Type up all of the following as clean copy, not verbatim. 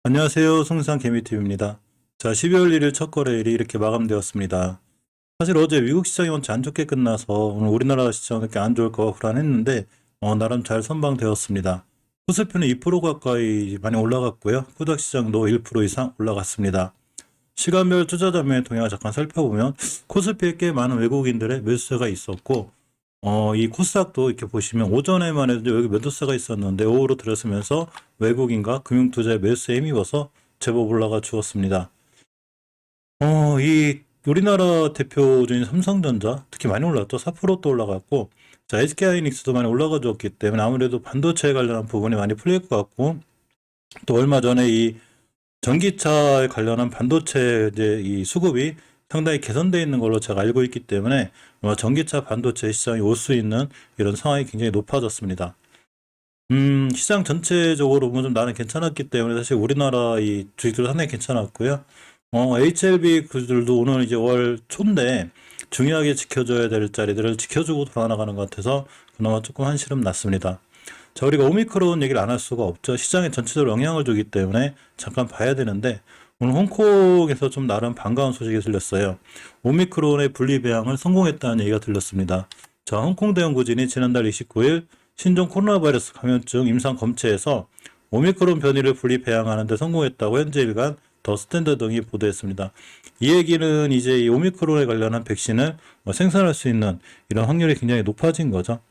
안녕하세요. 송산 개미TV입니다. 자, 12월 1일 첫 거래일이 이렇게 마감되었습니다. 사실 어제 미국 시장이 원체 안 좋게 끝나서 오늘 우리나라 시장 이렇게 안 좋을까 불안했는데 나름 잘 선방되었습니다. 코스피는 2% 가까이 많이 올라갔고요. 코닥 시장도 1% 이상 올라갔습니다. 시간별 투자자매 동향을 잠깐 살펴보면 코스피에 꽤 많은 외국인들의 매수세가 있었고 이 코스닥도 이렇게 보시면 오전에만 해도 여기 매도세가 있었는데 오후로 들어서면서 외국인과 금융투자의 매수세에 힘입어서 제법 올라가 주었습니다. 이 우리나라 대표주인 삼성전자 특히 많이 올랐죠. 4%또 올라갔고, 자, SK하이닉스도 많이 올라가 줬기 때문에 아무래도 반도체에 관련한 부분이 많이 풀릴 것 같고, 또 얼마 전에 이 전기차에 관련한 반도체 이제 이 수급이 상당히 개선되어 있는 걸로 제가 알고 있기 때문에 전기차 반도체 시장이 올 수 있는 이런 상황이 굉장히 높아졌습니다. 시장 전체적으로 보면 좀 나는 괜찮았기 때문에 사실 우리나라 이 주식들 상당히 괜찮았고요. HLB 그들도 오늘 이제 월 초인데 중요하게 지켜줘야 될 자리들을 지켜주고 돌아나가는 것 같아서 그나마 조금 한시름 났습니다. 자, 우리가 오미크론 얘기를 안 할 수가 없죠. 시장에 전체적으로 영향을 주기 때문에 잠깐 봐야 되는데 오늘 홍콩에서 좀 나름 반가운 소식이 들렸어요. 오미크론의 분리 배양을 성공했다는 얘기가 들렸습니다. 자, 홍콩 대연구진이 지난달 29일 신종 코로나 바이러스 감염증 임상 검체에서 오미크론 변이를 분리 배양하는 데 성공했다고 현재 일간 더 스탠더드 등이 보도했습니다. 이 얘기는 이제 이 오미크론에 관련한 백신을 생산할 수 있는 이런 확률이 굉장히 높아진 거죠.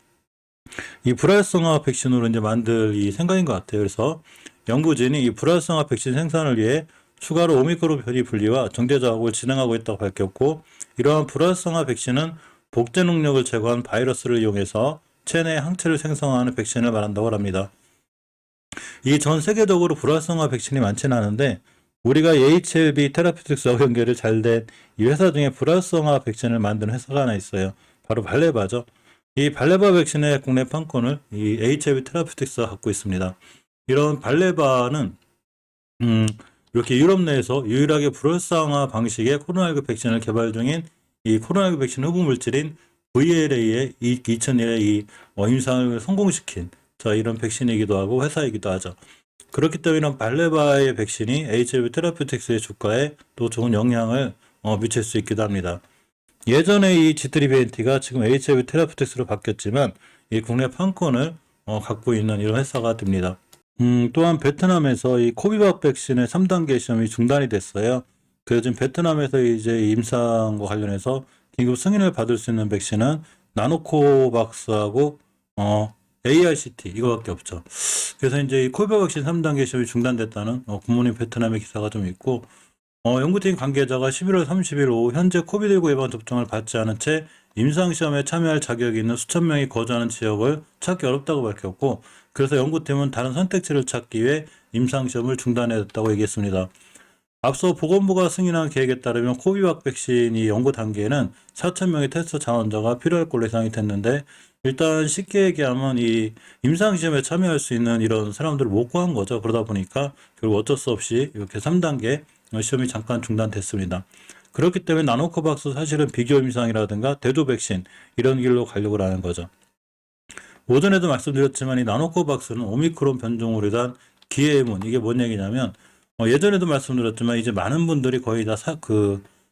이 불활성화 백신으로 이제 만들 이 생각인 것 같아요. 그래서 연구진이 이 불활성화 백신 생산을 위해 추가로 오미크론 변이 분리와 정제 작업을 진행하고 있다고 밝혔고, 이러한 불활성화 백신은 복제 능력을 제거한 바이러스를 이용해서 체내 항체를 생성하는 백신을 말한다고 합니다. 이 전 세계적으로 불활성화 백신이 많지는 않은데 우리가 HLB 테라피틱스와 연결이 잘 된 이 회사 중에 불활성화 백신을 만드는 회사가 하나 있어요. 바로 발레바죠. 이 발레바 백신의 국내 판권을 이 HLB 테라피틱스가 갖고 있습니다. 이런 발레바는 이렇게 유럽 내에서 유일하게 불활성화 방식의 코로나19 백신을 개발 중인 이 코로나19 백신 흡입 물질인 VLA의 2001에 이 임상을 성공시킨 이런 백신이기도 하고 회사이기도 하죠. 그렇기 때문에 이런 발레바의 백신이 HLB 테라피틱스의 주가에 또 좋은 영향을 미칠 수 있기도 합니다. 예전에 이 G3BNT가 지금 HLB 테라피틱스로 바뀌었지만 이 국내 판권을 갖고 있는 이런 회사가 됩니다. 또한 베트남에서 이 코비박 백신의 3단계 시험이 중단이 됐어요. 그래서 지금 베트남에서 이제 임상과 관련해서 긴급 승인을 받을 수 있는 백신은 나노코박스하고 ARCT 이거밖에 없죠. 그래서 이제 이 코비박 백신 3단계 시험이 중단됐다는 굿모닝 베트남의 기사가 좀 있고, 연구팀 관계자가 11월 30일 오후 현재 코비드19 예방 접종을 받지 않은 채 임상시험에 참여할 자격이 있는 수천 명이 거주하는 지역을 찾기 어렵다고 밝혔고, 그래서 연구팀은 다른 선택지를 찾기 위해 임상시험을 중단했다고 얘기했습니다. 앞서 보건부가 승인한 계획에 따르면 코비박 백신이 연구 단계에는 4천 명의 테스트 자원자가 필요할 걸로 예상이 됐는데, 일단 쉽게 얘기하면 이 임상시험에 참여할 수 있는 이런 사람들을 못 구한 거죠. 그러다 보니까 결국 어쩔 수 없이 이렇게 3단계 시험이 잠깐 중단됐습니다. 그렇기 때문에 나노코박스 사실은 비교 임상이라든가 대조 백신 이런 길로 가려고 하는 거죠. 오전에도 말씀드렸지만 이 나노코박스는 오미크론 변종으로 인한 기회의 문, 이게 뭔 얘기냐면 예전에도 말씀드렸지만 이제 많은 분들이 거의 다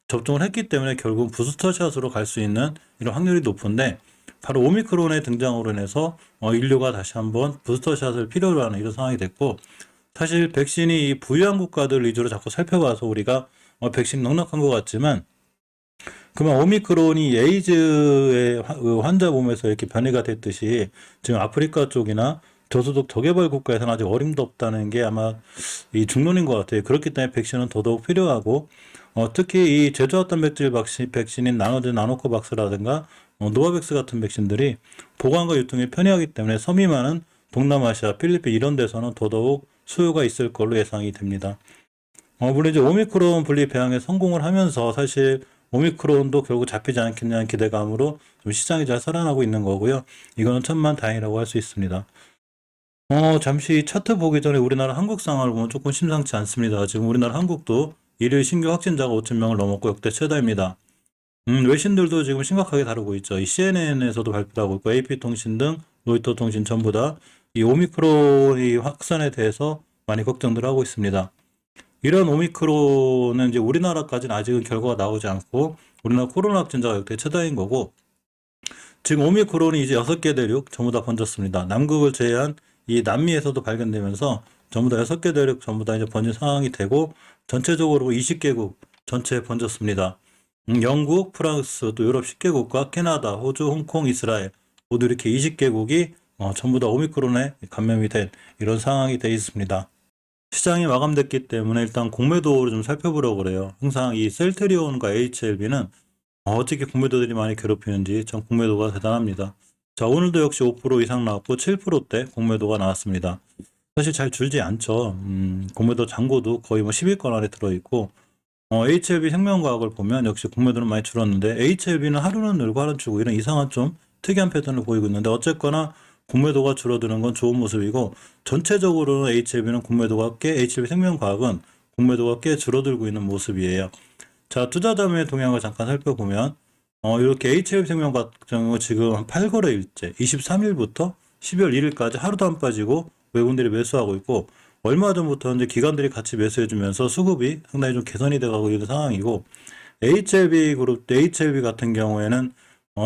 접종을 했기 때문에 결국 부스터샷으로 갈 수 있는 이런 확률이 높은데, 바로 오미크론의 등장으로 인해서 인류가 다시 한번 부스터샷을 필요로 하는 이런 상황이 됐고, 사실 백신이 이 부유한 국가들 위주로 자꾸 살펴봐서 우리가 백신 넉넉한 것 같지만, 그러면 오미크론이 에이즈의 환자 몸에서 이렇게 변이가 됐듯이 지금 아프리카 쪽이나 저소득 저개발 국가에서는 아직 어림도 없다는 게 아마 이 중론인 것 같아요. 그렇기 때문에 백신은 더더욱 필요하고, 특히 이 제조합 단백질 백신인 나노코박스라든가 노바백스 같은 백신들이 보관과 유통이 편리하기 때문에 섬이 많은 동남아시아, 필리핀 이런 데서는 더더욱 수요가 있을 걸로 예상이 됩니다. 물론 이제 오미크론 분리 배양에 성공을 하면서 사실 오미크론도 결국 잡히지 않겠냐는 기대감으로 좀 시장이 잘 살아나고 있는 거고요. 이거는 천만 다행이라고 할 수 있습니다. 잠시 차트 보기 전에 우리나라 한국 상황을 보면 조금 심상치 않습니다. 지금 우리나라 한국도 일일 신규 확진자가 5천 명을 넘었고 역대 최다입니다. 외신들도 지금 심각하게 다루고 있죠. 이 CNN에서도 발표하고 있고 AP통신 등 로이터 통신 전부 다 이 오미크론의 확산에 대해서 많이 걱정들 하고 있습니다. 이런 오미크론은 이제 우리나라까지는 아직은 결과가 나오지 않고 우리나라 코로나 확진자가 역대 최다인 거고 지금 오미크론이 이제 6개 대륙 전부 다 번졌습니다. 남극을 제외한 이 남미에서도 발견되면서 전부 다 6개 대륙 전부 다 이제 번진 상황이 되고 전체적으로 20개국 전체에 번졌습니다. 영국, 프랑스, 또 유럽 10개국과 캐나다, 호주, 홍콩, 이스라엘 모두 이렇게 20개국이 전부 다 오미크론에 감염이 된 이런 상황이 되어 있습니다. 시장이 마감됐기 때문에 일단 공매도를 좀 살펴보려고 그래요. 항상 이 셀트리온과 HLB는 어떻게 공매도들이 많이 괴롭히는지 전 공매도가 대단합니다. 자, 오늘도 역시 5% 이상 나왔고 7%대 공매도가 나왔습니다. 사실 잘 줄지 않죠. 공매도 잔고도 거의 뭐 10위권 안에 들어있고 HLB 생명과학을 보면 역시 공매도는 많이 줄었는데 HLB는 하루는 늘고 하루는 줄고 이런 이상한 좀 특이한 패턴을 보이고 있는데 어쨌거나 공매도가 줄어드는 건 좋은 모습이고 전체적으로는 HLB는 공매도가 HLB 생명과학은 공매도가 꽤 줄어들고 있는 모습이에요. 자, 투자자매의 동향을 잠깐 살펴보면 이렇게 HLB 생명 같은 경우 지금 한 8거래일째 23일부터 12월 1일까지 하루도 안 빠지고 외국인들이 매수하고 있고 얼마 전부터 이제 기관들이 같이 매수해주면서 수급이 상당히 좀 개선이 돼가고 있는 상황이고 HLB 그룹, HLB 같은 경우에는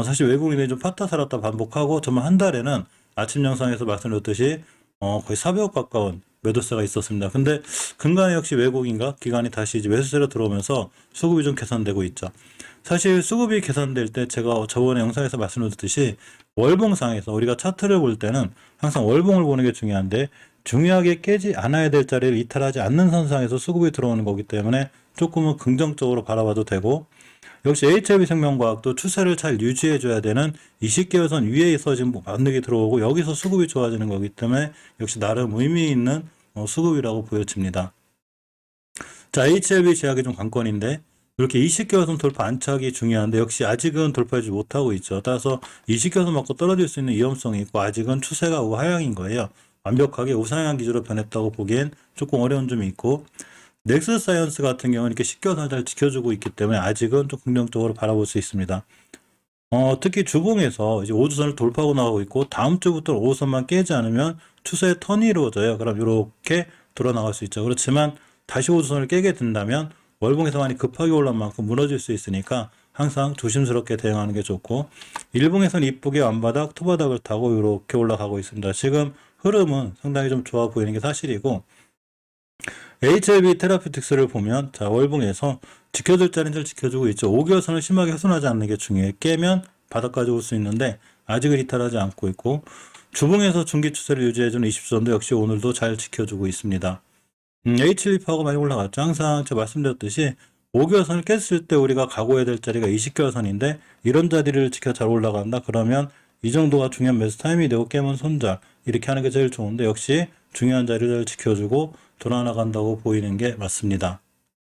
사실 외국인들이 좀 팠다 살았다 반복하고 정말 한 달에는 아침 영상에서 말씀드렸듯이 거의 400억 가까운 매도세가 있었습니다. 근데 근간에 역시 외국인과 기관이 다시 이제 매수세로 들어오면서 수급이 좀 개선되고 있죠. 사실 수급이 개선될 때 제가 저번에 영상에서 말씀드렸듯이 월봉상에서 우리가 차트를 볼 때는 항상 월봉을 보는 게 중요한데 중요하게 깨지 않아야 될 자리를 이탈하지 않는 선상에서 수급이 들어오는 거기 때문에 조금은 긍정적으로 바라봐도 되고 역시 HLB 생명과학도 추세를 잘 유지해 줘야 되는 20개월선 위에서 지금 만들기 들어오고 여기서 수급이 좋아지는 거기 때문에 역시 나름 의미 있는 수급이라고 보여집니다. 자, HLB 제약이 좀 관건인데 이렇게 20개월선 돌파 안착이 중요한데 역시 아직은 돌파하지 못하고 있죠. 따라서 20개월선 맞고 떨어질 수 있는 위험성이 있고 아직은 추세가 우하향인 거예요. 완벽하게 우상향 기조로 변했다고 보기엔 조금 어려운 점이 있고 넥스 사이언스 같은 경우는 이렇게 10개월선 잘 지켜주고 있기 때문에 아직은 좀 긍정적으로 바라볼 수 있습니다. 특히 주봉에서 이제 5주선을 돌파하고 나오고 있고 다음 주부터 5호선만 깨지 않으면 추세의 턴이 이루어져요. 그럼 이렇게 돌아 나갈 수 있죠. 그렇지만 다시 5주선을 깨게 된다면 월봉에서 많이 급하게 올라온 만큼 무너질 수 있으니까 항상 조심스럽게 대응하는 게 좋고 일봉에서는 이쁘게 완바닥, 투바닥을 타고 이렇게 올라가고 있습니다. 지금 흐름은 상당히 좀 좋아 보이는 게 사실이고 HLB 테라피틱스를 보면 자 월봉에서 지켜줄 자리는 지켜주고 있죠. 5개월선을 심하게 훼손하지 않는 게 중요해요. 깨면 바닥까지 올 수 있는데 아직은 이탈하지 않고 있고 주봉에서 중기 추세를 유지해주는 20선도 역시 오늘도 잘 지켜주고 있습니다. HLB파가 많이 올라갔죠. 항상 제가 말씀드렸듯이 5개월선을 깼을 때 우리가 각오해야 될 자리가 20개월선인데 이런 자리를 지켜 잘 올라간다 그러면 이 정도가 중요한 매수 타임이 되고 깨면 손절 이렇게 하는 게 제일 좋은데 역시 중요한 자리를 지켜주고 돌아나간다고 보이는 게 맞습니다.